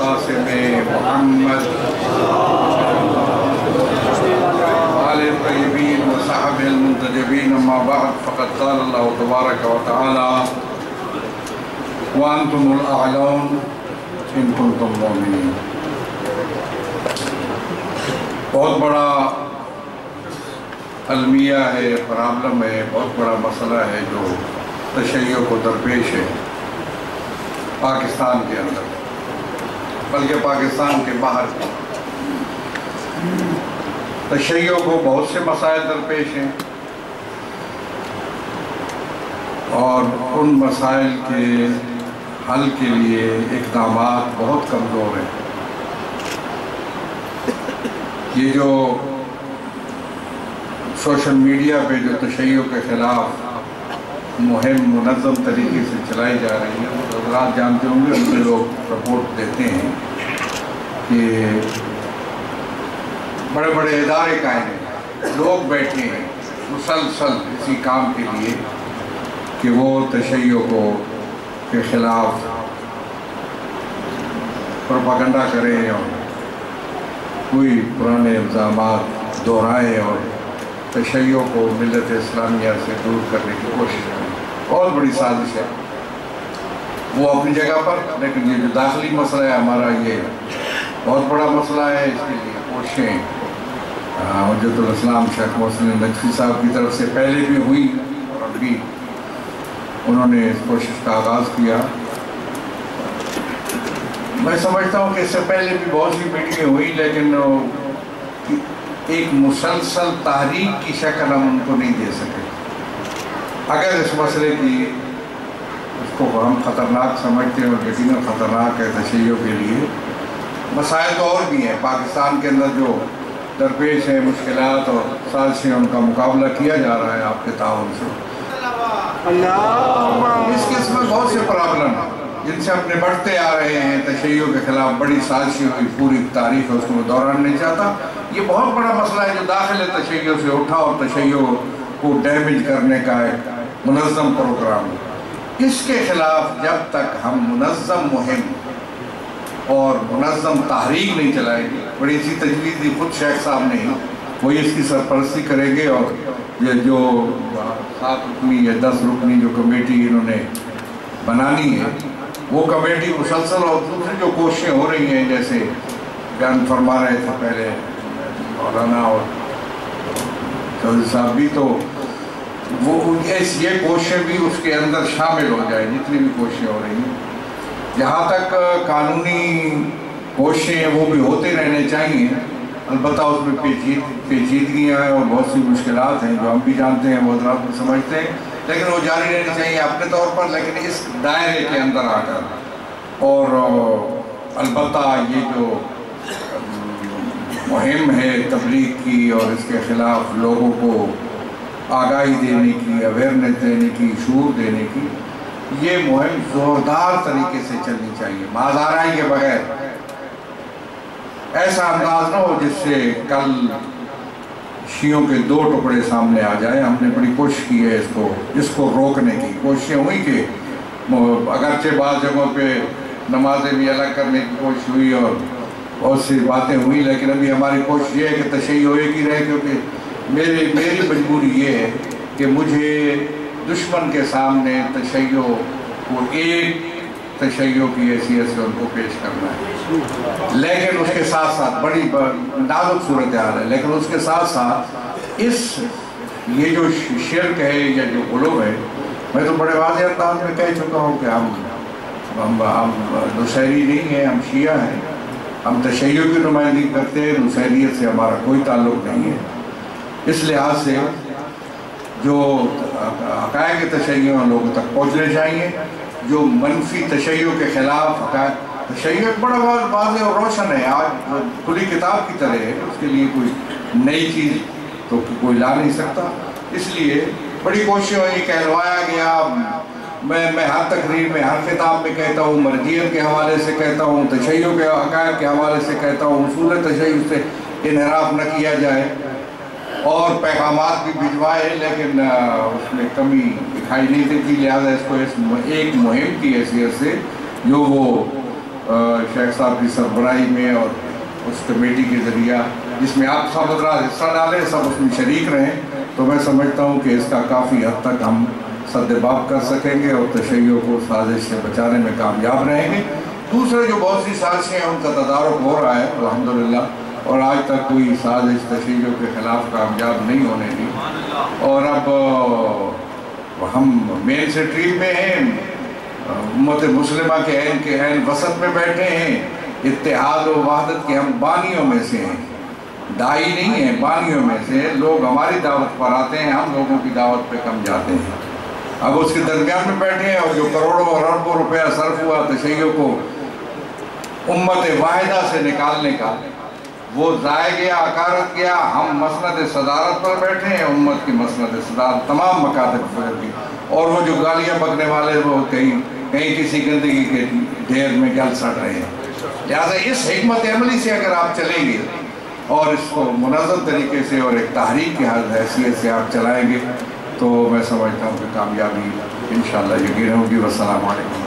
कासिम मुहम्मद आले तय्यबीन व सहाबिल मुंतजबीन अम्मा बाद फ़क़द क़ाल अल्लाहु तबारक व तआला व अंतुमुल अअलौन इन कुंतुम मुमिनीन। बहुत बड़ा अलमिया है, प्रॉब्लम है, बहुत बड़ा मसला है जो तशय्यो को दरपेश है पाकिस्तान के अंदर, बल्कि पाकिस्तान के बाहर। तशय्यो को बहुत से मसाइल दरपेश हैं और उन मसाइल के हल के लिए इक़दामात बहुत कमज़ोर हैं। ये जो सोशल मीडिया पे जो तशय्यो के ख़िलाफ़ मुहिम मुनज़्ज़म तरीके से चलाई जा रही है, तो आप जानते होंगे उनके लोग सपोर्ट देते हैं कि बड़े बड़े इदारे कायम हैं, लोग बैठे हैं मुसलसल इसी काम के लिए कि वो तशय्यो के ख़िलाफ़ प्रोपेगेंडा करें और कोई पुराने इल्ज़ामात दोहराएं और तशय्यो को मिल्लत इस्लामिया से दूर करने की कोशिश करें। बहुत बड़ी साजिश है वो अपनी जगह पर, लेकिन ये जो दाखिली मसला है हमारा, ये बहुत बड़ा मसला है। इसके लिए कोशिशें हुज्जतुल इस्लाम शेख मोहसिन नकवी साहब की तरफ से पहले भी हुई और अभी उन्होंने इस कोशिश का आगाज़ किया। मैं समझता हूँ कि इससे पहले भी बहुत सी मीटिंगें हुई, लेकिन एक मुसलसल तहरीक की शक्ल हम उनको नहीं दे सके। अगर इस मसले की उसको हम ख़तरनाक समझते हैं और यकीनन ख़तरनाक है तशय्यो के लिए, मसाइल तो और भी हैं पाकिस्तान के अंदर जो दरपेश है, मुश्किलात और साजिशें, उनका मुकाबला किया जा रहा है आपके ताउन से। इस किस्म में बहुत से प्रॉब्लम हैं जिनसे अपने बढ़ते आ रहे हैं। तशय्यो के ख़िलाफ़ बड़ी साजिशें हुई, पूरी तारीख़ है उसको मैं दोहराना नहीं चाहता। ये बहुत बड़ा मसला है जो दाखिल तशय्यो से उठा और तशय्यो को डैमेज करने का एक मुनज़्ज़म प्रोग्राम है। इसके ख़िलाफ़ जब तक हम मुनज़्ज़म मुहिम और मुनज़्ज़म तहरीक नहीं चलाएंगे, बड़ी सी तजवीज़ दी खुद शेख साहब ने, वही इसकी सरपरस्ती करेंगे और ये जो 7 रुकनी या 10 रुकनी जो कमेटी इन्होंने बनानी है, वो कमेटी मुसलसल और दूसरी जो कोशिशें हो रही हैं, जैसे बयान फरमा रहे थे पहले मौलाना और चौधरी साहब भी, तो वो ये कोशिशें भी उसके अंदर शामिल हो जाए, जितनी भी कोशिशें हो रही हैं। जहाँ तक कानूनी कोशिशें हैं वो भी होते रहने चाहिए, अलबत्ता उसमें पेचीदगियाँ हैं और बहुत सी मुश्किलात हैं जो हम भी जानते हैं, बहुत रात में समझते हैं, लेकिन वो जारी रहनी चाहिए अपने तौर पर, लेकिन इस दायरे के अंदर आकर। और अलबत्ता ये जो मुहिम है तबलीग की और इसके ख़िलाफ़ लोगों को आगाही देने की, अवेयरनेस देने की, शूर देने की, ये मुहिम ज़ोरदार तरीके से चलनी चाहिए, माज़ाराई के बगैर। ऐसा अंदाज न हो जिससे कल शियों के 2 टुकड़े सामने आ जाए। हमने बड़ी कोशिश की है इसको रोकने की कोशिशें हुई कि अगरचे बाज़ जगहों पे नमाज़ें भी अलग करने की कोशिश हुई और बहुत सी बातें हुई, लेकिन अभी हमारी कोशिश ये है कि तशय्यो एक ही रहे, क्योंकि मेरी मजबूरी ये है कि मुझे दुश्मन के सामने तशय्यो को एक तशय्यो की हैसियत से उनको पेश करना है। लेकिन उसके साथ साथ बड़ी नाजुक सूरत हाल है, लेकिन उसके साथ साथ ये जो शिर्क है या जो गुलूब है, मैं तो बड़े वाज़ेह अंदाज़ में कह चुका हूँ कि हम नुसैरी नहीं हैं, हम शिया हैं। हम तशय्यो की नुमाइंदगी करते हैं, नुसैरियत से हमारा कोई ताल्लुक़ नहीं है। इस लिहाज से जो हक़ाइक़ तशय्यो लोगों तक पहुँचने चाहिए, जो मनफी तशय्यो के ख़िलाफ़ तशय्यो एक बड़ा वाज़ेह और रोशन है, आज खुली किताब की तरह है, उसके लिए कोई नई चीज़ तो कोई ला नहीं सकता। इसलिए बड़ी कोशिश हुई, कहलवाया गया। मैं हर तकरीर में, हर किताब में कहता हूँ, मर्जियत के हवाले से कहता हूँ, तशय्यो के हक़ाइक़ के हवाले से कहता हूँ, उसूल तशय्यो से इनहराफ न किया जाए और पैगामात भी भिजवाए, लेकिन उसमें कमी दिखाई नहीं देती। लिहाजा इसको एक मुहिम की हैसियत से जो वो शेख साहब की सरबराही में और उस कमेटी के ज़रिया जिसमें आप सब हज़रात हिस्सा डालें, सब उसमें शरीक रहें, तो मैं समझता हूँ कि इसका काफ़ी हद तक हम सद्देबाब कर सकेंगे और तशय्युर को साजिश से बचाने में कामयाब रहेंगे। दूसरे जो बहुत सी साजिशें हैं उनका तदारुक हो रहा है अल्हम्दुलिल्लाह, और आज तक कोई साजिश तशय्युर के ख़िलाफ़ कामयाब नहीं होने दी। और अब हम मेन स्ट्रीम में हैं, उम्मत मुस्लिमा के ऐन वसत में बैठे हैं, इत्तेहाद और वहदत के हम बानियों में से हैं, दाई नहीं हैं, बानियों में से। लोग हमारी दावत पर आते हैं, हम लोगों की दावत पे कम जाते हैं। अब उसके दरमियान में बैठे हैं, और जो करोड़ों और अरबों रुपया सर्फ हुआ तशय्युर को उम्मत वाहिदा से निकालने का, वो ज़ाय गया, अकारत गया। हम मसनद सदारत पर बैठे हैं, उम्मत की मसनद सदारत तमाम मकातब पर की, और वो जो गालियाँ बकने वाले वो कहीं किसी गंदगी के ढेर में जल सड़ रहे हैं। लिहाजा इस हिकमत अमली से अगर आप चलेंगे और इसको मुनज़्ज़म तरीके से और एक तहरीक की हैसियत से आप चलाएँगे, तो मैं समझता हूँ कि कामयाबी इंशाअल्लाह यकीन होगी। वस्सलामु अलैकुम।